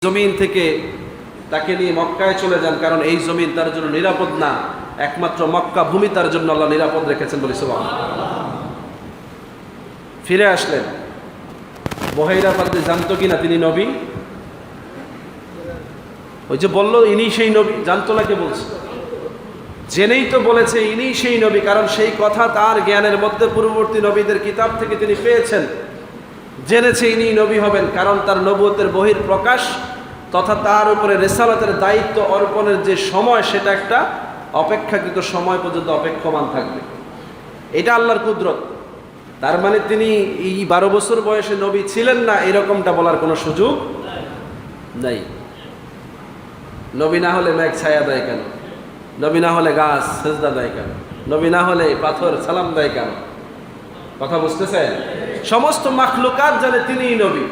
জমিন থেকে তাকে নিয়ে মক্কায় চলে যান, কারণ এই জমিন তার জন্য নিরাপদ না, একমাত্র মক্কা ভূমি তার জন্য আল্লাহ নিরাপদ রেখেছেন বলি সুবহানাল্লাহ। ফিরে আসলেন। বহিরা পাদ্রী জানতো কিনা তিনি নবী? ওই যে বললো ইনি সেই নবী, জানতো না কে বলছে? জেনেই তো বলেছে ইনি সেই নবী, কারণ সেই কথা তার জ্ঞানের মধ্যে পূর্ববর্তী নবীদের কিতাব থেকে তিনি পেয়েছেন। জেনেছে ইনি নবী হবেন, কারণ তার নবুয়তের বহির প্রকাশ তথা তার উপরে রিসালাতের দায়িত্ব অর্পণের যে সময়, সেটা একটা অপেক্ষাকৃত সময় পর্যন্ত অপেক্ষমান থাকবে। এটা আল্লাহর কুদরত। তার মানে তিনি এই 12 বছর বয়সে নবী ছিলেন না, এরকমটা বলার কোনো সুযোগ নাই। নবী না হলে মেঘ ছায়া দেয় কেন? নবী না হলে গাছ সেজদা দেয় কেন? নবী না হলে পাথর সালাম দেয় কেন? কথা বুঝতেছেন? সমস্ত মাখলুকাত জানে তিনিই নবী।